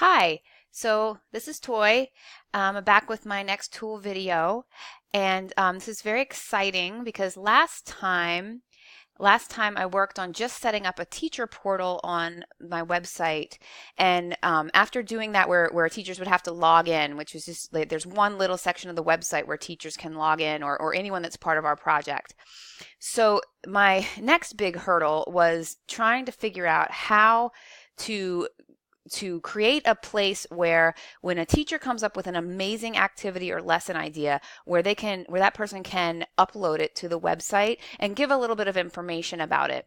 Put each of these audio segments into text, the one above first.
Hi, so this is Toy. I'm back with my next tool video, and this is very exciting because last time I worked on just setting up a teacher portal on my website, and after doing that, where teachers would have to log in, which was just like, there's one little section of the website where teachers can log in, or anyone that's part of our project. So my next big hurdle was trying to figure out how to create a place where when a teacher comes up with an amazing activity or lesson idea where that person can upload it to the website and give a little bit of information about it.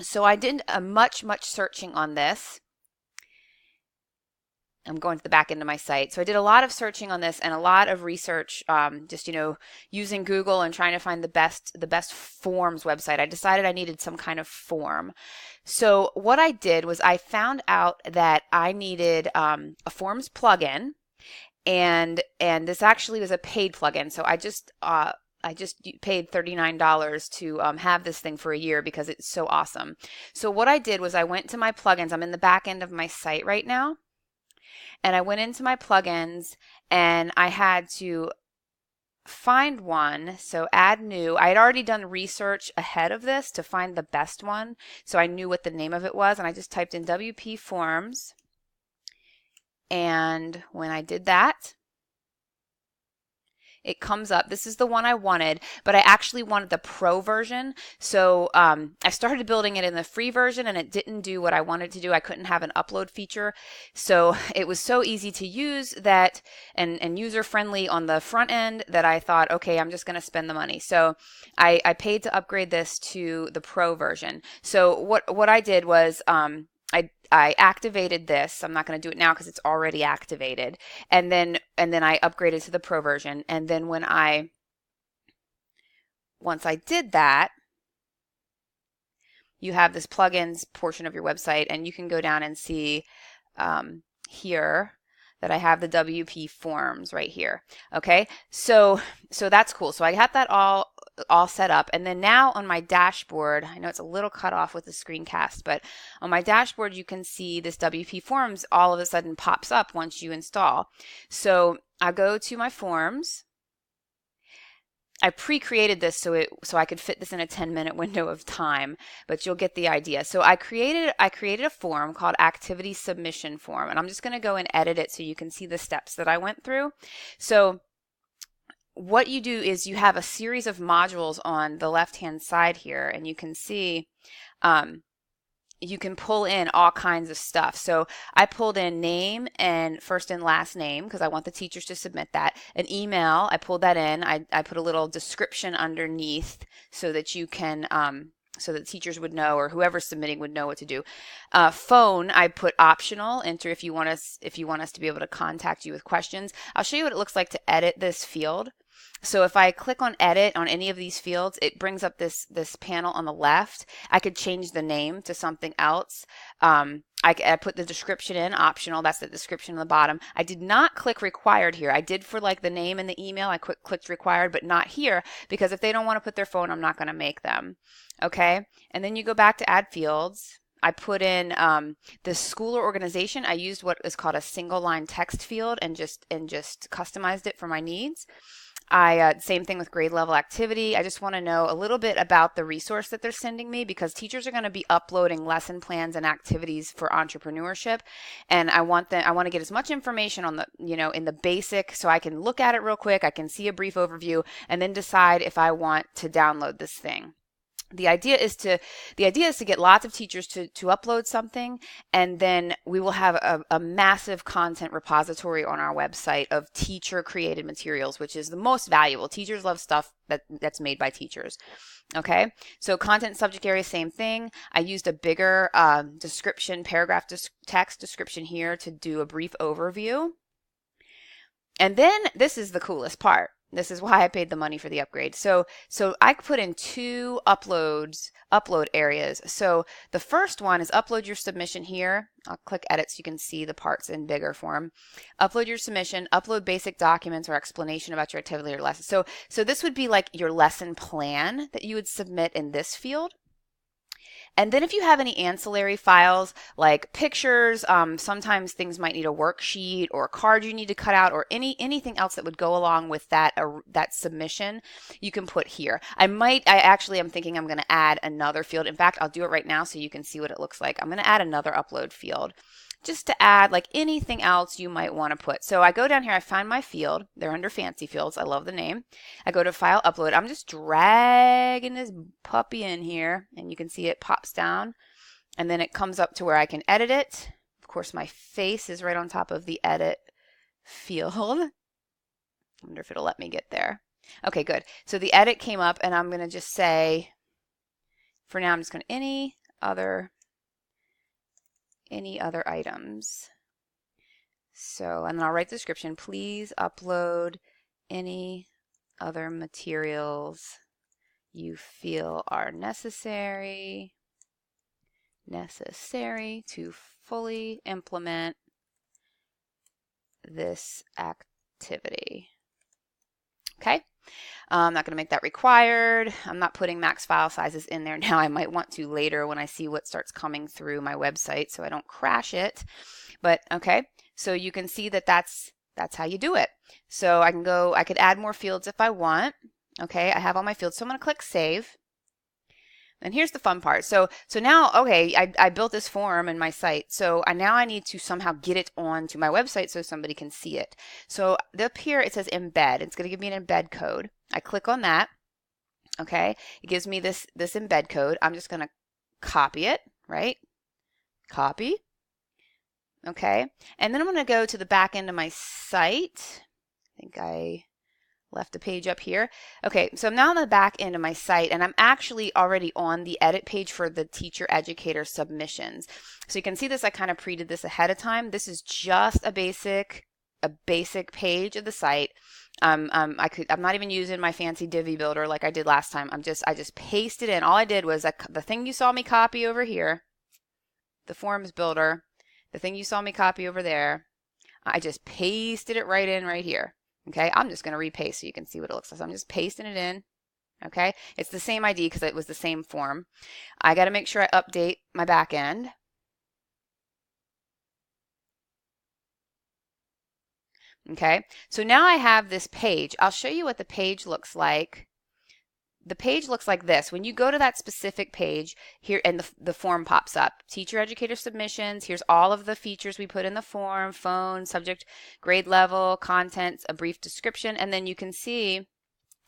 So I did a much searching on this. I'm going to the back end of my site. So I did a lot of searching on this and a lot of research, just using Google and trying to find the best forms website. I decided I needed some kind of form. So what I did was I found out that I needed a forms plugin, and this actually was a paid plugin. So I just paid $39 to have this thing for a year because it's so awesome. So what I did was I went to my plugins. I'm in the back end of my site right now. And I went into my plugins and I had to find one. So add new. I had already done research ahead of this to find the best one. So I knew what the name of it was. And I just typed in WP Forms. And when I did that, it comes up. This is the one I wanted, but I actually wanted the pro version. So I started building it in the free version and it didn't do what I wanted to do. I couldn't have an upload feature. So it was so easy to use that and user friendly on the front end that I thought, okay, I'm just going to spend the money. So I paid to upgrade this to the pro version. So what I did was I activated this. I'm not going to do it now because it's already activated. And then I upgraded to the pro version. And then once I did that, you have this plugins portion of your website, and you can go down and see here that I have the WP Forms right here. Okay, so that's cool. So I got that all set up, and then now on my dashboard, I know it's a little cut off with the screencast, but on my dashboard you can see this WP Forms all of a sudden pops up once you install. So I go to my forms. I pre-created this so I could fit this in a 10-minute window of time, but you'll get the idea. So I created a form called Activity Submission Form, and I'm just going to go and edit it so you can see the steps that I went through. So what you do is you have a series of modules on the left-hand side here, and you can see you can pull in all kinds of stuff. So I pulled in name and first and last name because I want the teachers to submit that. An email, I pulled that in. I put a little description underneath so that you can so that teachers would know, or whoever's submitting would know what to do. Phone, I put optional. Enter if you want us to be able to contact you with questions. I'll show you what it looks like to edit this field. So if I click on edit on any of these fields, it brings up this panel on the left. I could change the name to something else. I put the description in, optional. That's the description on the bottom. I did not click required here. I did for like the name and the email. I clicked required, but not here because if they don't want to put their phone, I'm not going to make them. Okay. And then you go back to add fields. I put in the school or organization. I used what is called a single line text field and just customized it for my needs. Same thing with grade level activity. I just want to know a little bit about the resource that they're sending me because teachers are going to be uploading lesson plans and activities for entrepreneurship. And I want to get as much information on the, in the basic so I can look at it real quick. I can see a brief overview and then decide if I want to download this thing. The idea is to get lots of teachers to upload something, and then we will have a massive content repository on our website of teacher created materials, which is the most valuable. Teachers love stuff that's made by teachers. Okay, so content subject area, same thing. I used a bigger description, paragraph text description here to do a brief overview. And then this is the coolest part. This is why I paid the money for the upgrade. So I put in two upload areas. So the first one is upload your submission here. I'll click edit so you can see the parts in bigger form. Upload your submission, upload basic documents or explanation about your activity or lesson. So this would be like your lesson plan that you would submit in this field. And then if you have any ancillary files like pictures, sometimes things might need a worksheet or a card you need to cut out or anything else that would go along with that submission, you can put here. I actually am thinking I'm going to add another field. In fact, I'll do it right now so you can see what it looks like. I'm going to add another upload field just to add like anything else you might want to put. So I go down here, I find my field. They're under fancy fields. I love the name. I go to file upload. I'm just dragging this puppy in here and you can see it pops down and then it comes up to where I can edit it. Of course, my face is right on top of the edit field. I wonder if it'll let me get there. Okay, good. So the edit came up and I'm going to just say, for now, I'm just going to any other items. So, and then I'll write the description, please upload any other materials you feel are necessary to fully implement this activity. Okay. I'm not going to make that required. I'm not putting max file sizes in there now. I might want to later when I see what starts coming through my website so I don't crash it. But okay, so you can see that that's how you do it. So I could add more fields if I want. Okay, I have all my fields. So I'm going to click save. And here's the fun part. So now, okay, I built this form in my site. So now I need to somehow get it onto my website so somebody can see it. So up here it says embed. It's going to give me an embed code. I click on that. Okay, it gives me this embed code. I'm just going to copy it, right? Copy. Okay, and then I'm going to go to the back end of my site. I think I left a page up here. Okay, so I'm now on the back end of my site and I'm actually already on the edit page for the teacher educator submissions. So you can see this, I kind of pre-did this ahead of time. This is just a basic page of the site. I'm not even using my fancy Divi builder like I did last time. I just pasted in. All I did was the thing you saw me copy over here, the forms builder, the thing you saw me copy over there, I just pasted it right in right here. Okay, I'm just going to repaste so you can see what it looks like. So I'm just pasting it in. Okay, it's the same ID because it was the same form. I got to make sure I update my back end. Okay, so now I have this page. I'll show you what the page looks like. The page looks like this. When you go to that specific page here and the form pops up, teacher educator submissions, here's all of the features we put in the form, phone, subject, grade level, contents, a brief description, and then you can see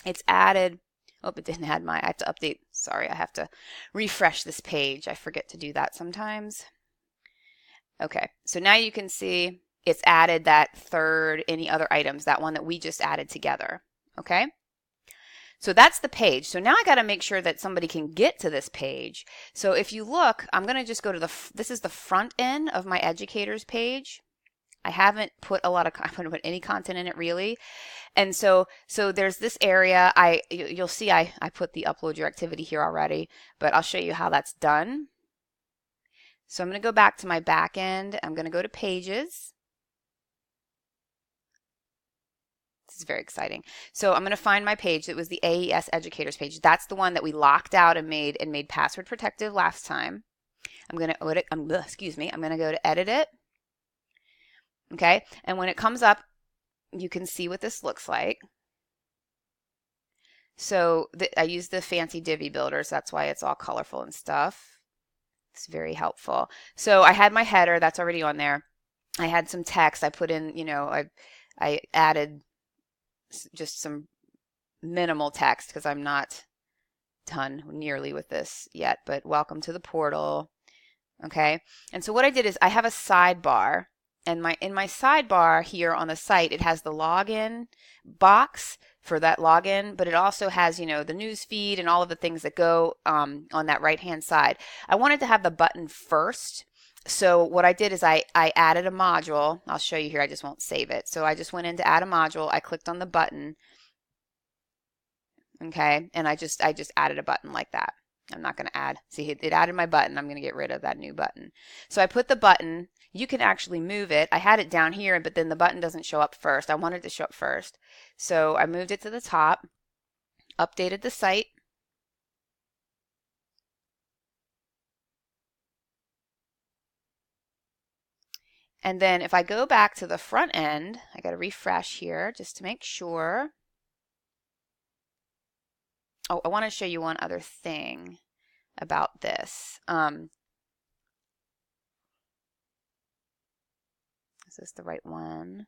it's added. Oh, it didn't add I have to update. Sorry, I have to refresh this page. I forget to do that sometimes. Okay, so now you can see it's added that third, any other items, that one that we just added together. Okay. So that's the page. So now I got to make sure that somebody can get to this page. So if you look, I'm going to just go to this is the front end of my educators page. I haven't put I haven't put any content in it really. And so there's this area. You'll see I put the upload your activity here already, but I'll show you how that's done. So I'm going to go back to my back end. I'm going to go to pages. This is very exciting. So I'm going to find my page. It was the AES Educators page. That's the one that we locked out and made password protective last time. I'm going to edit. I'm going to go to edit it. Okay, and when it comes up, you can see what this looks like. So I use the fancy Divi builder, so that's why it's all colorful and stuff. It's very helpful. So I had my header. That's already on there. I had some text. I put in, I added just some minimal text because I'm not done nearly with this yet, but welcome to the portal. Okay, and so what I did is I have a sidebar, and in my sidebar here on the site, it has the login box for that login, but it also has, the news feed and all of the things that go on that right hand side. I wanted to have the button first. So what I did is I added a module. I'll show you here. I just won't save it. So I just went in to add a module. I clicked on the button. Okay. And I just added a button like that. I'm not going to add. See, it added my button. I'm going to get rid of that new button. So I put the button. You can actually move it. I had it down here, but then the button doesn't show up first. I wanted it to show up first. So I moved it to the top, updated the site. And then if I go back to the front end, I got to refresh here just to make sure. Oh, I want to show you one other thing about this. Is this the right one?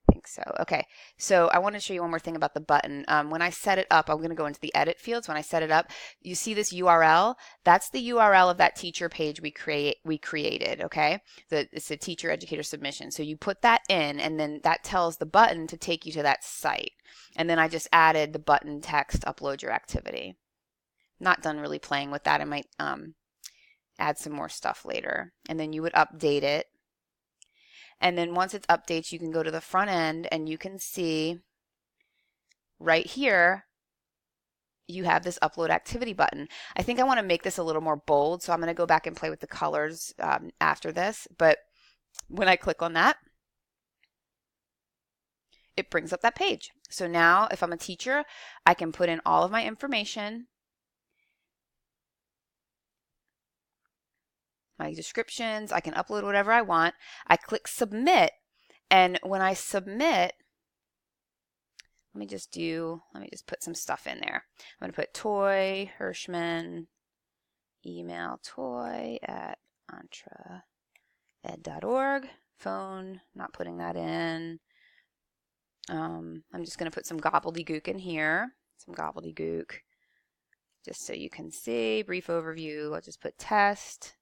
I think so. Okay, so I want to show you one more thing about the button. When I set it up, I'm going to go into the edit fields. When I set it up, you see this URL? That's the URL of that teacher page we created, okay? It's a teacher educator submission. So you put that in, and then that tells the button to take you to that site. And then I just added the button text, upload your activity. Not done really playing with that. I might add some more stuff later. And then you would update it. And then once it updates, you can go to the front end and you can see right here, you have this upload activity button. I think I want to make this a little more bold, so I'm going to go back and play with the colors after this. But when I click on that, it brings up that page. So now if I'm a teacher, I can put in all of my information, my descriptions, I can upload whatever I want. I click submit, and when I submit, let me just put some stuff in there. I'm going to put toy, Hershman, email toy@entraed.org, phone, not putting that in. I'm just going to put some gobbledygook in here, some gobbledygook, just so you can see, brief overview. I'll just put test.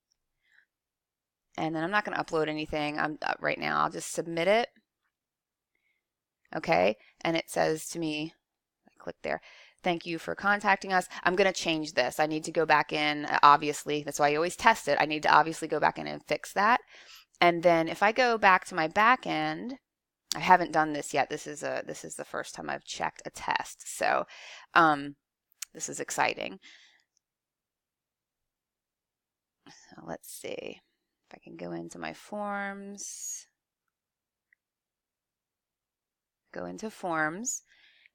And then I'm not going to upload anything right now. I'll just submit it. Okay, and it says to me, I click there, thank you for contacting us. I'm going to change this. I need to go back in, obviously. That's why I always test it. I need to obviously go back in and fix that. And then if I go back to my back end, I haven't done this yet. This is the first time I've checked a test. So this is exciting. So let's see. If I can go into my forms, go into forms,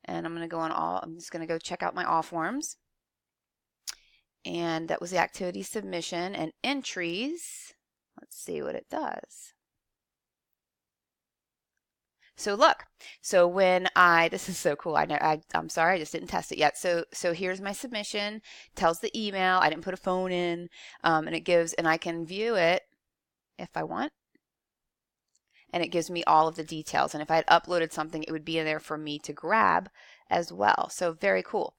and I'm going to go on all, I'm just going to go check out my all forms. And that was the activity submission and entries. Let's see what it does. So look, so when this is so cool. I'm sorry, I just didn't test it yet. So here's my submission, tells the email, I didn't put a phone in, and I can view it if I want, and it gives me all of the details. And if I had uploaded something, it would be in there for me to grab as well. So very cool.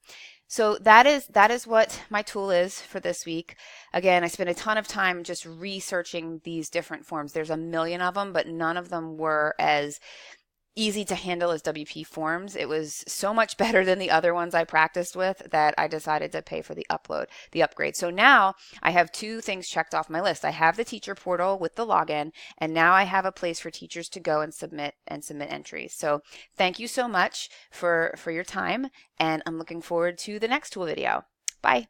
So that is what my tool is for this week. Again, I spent a ton of time just researching these different forms. There's a million of them, but none of them were as easy to handle as WP Forms. It was so much better than the other ones I practiced with that I decided to pay for the upgrade. So now I have two things checked off my list. I have the teacher portal with the login, and now I have a place for teachers to go and submit entries. So thank you so much for your time, and I'm looking forward to the next tool video. Bye.